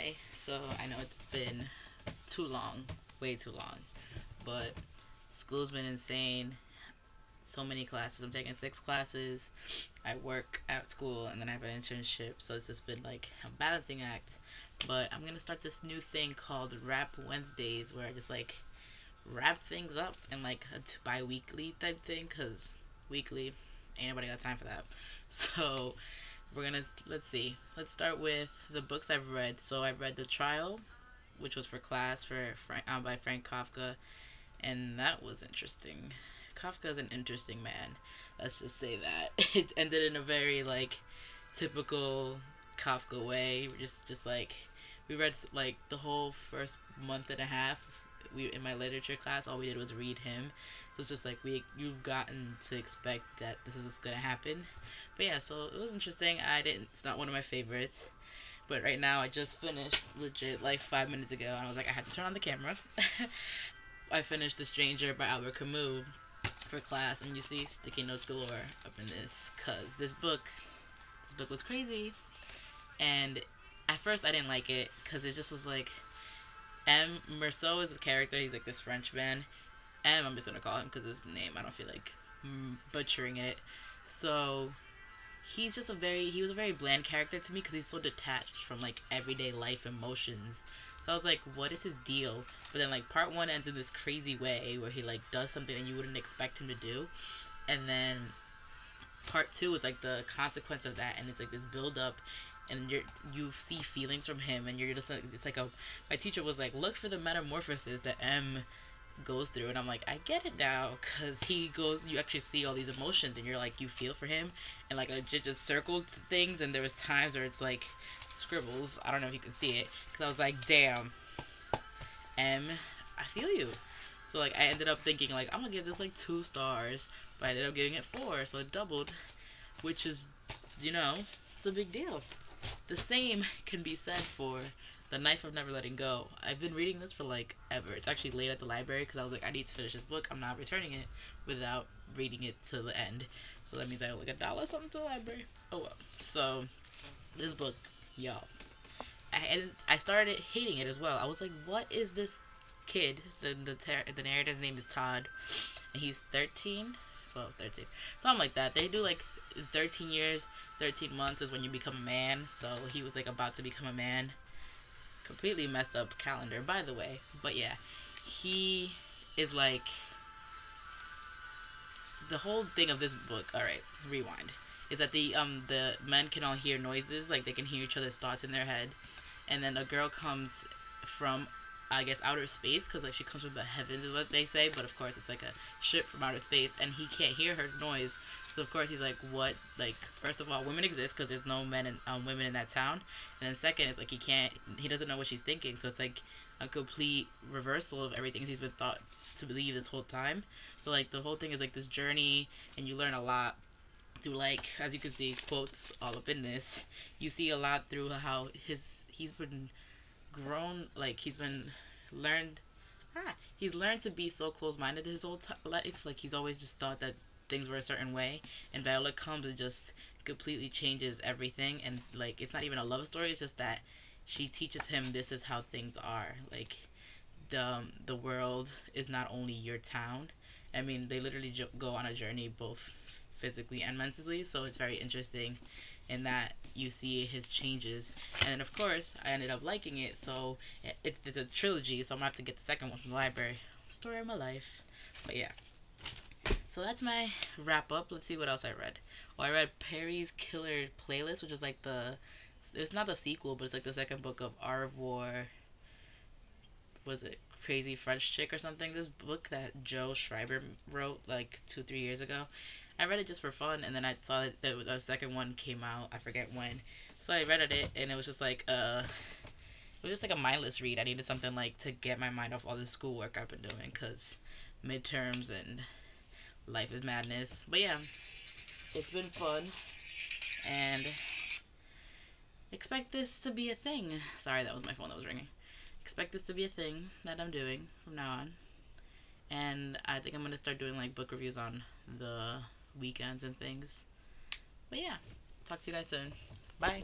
Hi. So I know it's been too long, way too long, but school's been insane. So many classes. I'm taking 6 classes. I work at school and then I have an internship, so it's just been like a balancing act. But I'm gonna start this new thing called Rap Wednesdays, where I just like wrap things up in like a bi-weekly type thing, cause weekly ain't nobody got time for that. So we're gonna let's see. Let's start with the books I've read. So I've read The Trial, which was for class by Frank Kafka, and that was interesting. Kafka is an interesting man. Let's just say that it ended in a very like typical Kafka way. Just like we read like the whole first month and a half. We in my literature class, all we did was read him. So it's just like you've gotten to expect that this is gonna happen. But yeah, so it was interesting. I didn't. It's not one of my favorites. But right now, I just finished legit like 5 minutes ago, and I was like, I had to turn on the camera. I finished The Stranger by Albert Camus for class, and you see sticky notes galore up in this, cause this book was crazy, and at first I didn't like it, cause it just was like M. Merceau is the character. He's like this French man. I'm just gonna call him because his name. I don't feel like butchering it. So he was a very bland character to me because he's so detached from like everyday life emotions. So I was like, what is his deal? But then like part one ends in this crazy way where he like does something that you wouldn't expect him to do, and then part two is like the consequence of that, and it's like this build up, and you see feelings from him, and you're just like it's like a my teacher was like, look for the metamorphosis that M goes through, and I'm like, I get it now, because you actually see all these emotions, and you're like, you feel for him, and like legit just circled things, and there was times where it's like scribbles. I don't know if you can see it, because I was like, damn, M, I feel you. So like I ended up thinking like I'm gonna give this like 2 stars, but I ended up giving it 4, so it doubled, which is, it's a big deal. The same can be said for The Knife of Never Letting Go. I've been reading this for like ever. It's actually late at the library because I was like, I need to finish this book. I'm not returning it without reading it to the end. So that means I owe like $1 something to the library. Oh well. So this book, y'all. I started hating it as well. I was like, what is this kid? The narrator's name is Todd, and he's 13, 12, 13, something like that. They do like 13 years, 13 months is when you become a man. So he was like about to become a man. Completely messed up calendar, by the way. But yeah, he is like the whole thing of this book. All right, rewind. Is that the men can all hear noises, like they can hear each other's thoughts in their head, and then a girl comes from, I guess, outer space, because like she comes from the heavens is what they say, but of course it's like a ship from outer space, and he can't hear her noise. So of course he's like, what? Like, first of all, women exist because there's no men and women in that town, and then second is like he doesn't know what she's thinking, so it's like a complete reversal of everything he's been thought to believe this whole time. So like the whole thing is like this journey, and you learn a lot through, like, as you can see, quotes all up in this. You see a lot through how he's been grown, like learned he's learned to be so close-minded his whole life. Like he's always just thought that things were a certain way, and Viola comes and just completely changes everything. And like it's not even a love story, it's just that she teaches him this is how things are. Like the world is not only your town. I mean, they literally go on a journey both physically and mentally, so it's very interesting in that you see his changes. And then of course I ended up liking it, so it's a trilogy, so I'm gonna have to get the second one from the library. Story of my life. But yeah, so that's my wrap up. Let's see what else I read. Well, I read Perry's Killer Playlist, which is like it's not the sequel, but it's like the second book of Revoir. Was it Crazy French Chick or something? This book that Joe Schreiber wrote like 2 3 years ago. I read it just for fun, and then I saw that the second one came out. I forget when. So I read it, and it was just like a mindless read. I needed something like to get my mind off all the schoolwork I've been doing, cause midterms and life is madness. But yeah, it's been fun, and expect this to be a thing. Sorry, that was my phone that was ringing. Expect this to be a thing that I'm doing from now on. And I think I'm gonna start doing like book reviews on the weekends and things. But yeah, talk to you guys soon. Bye.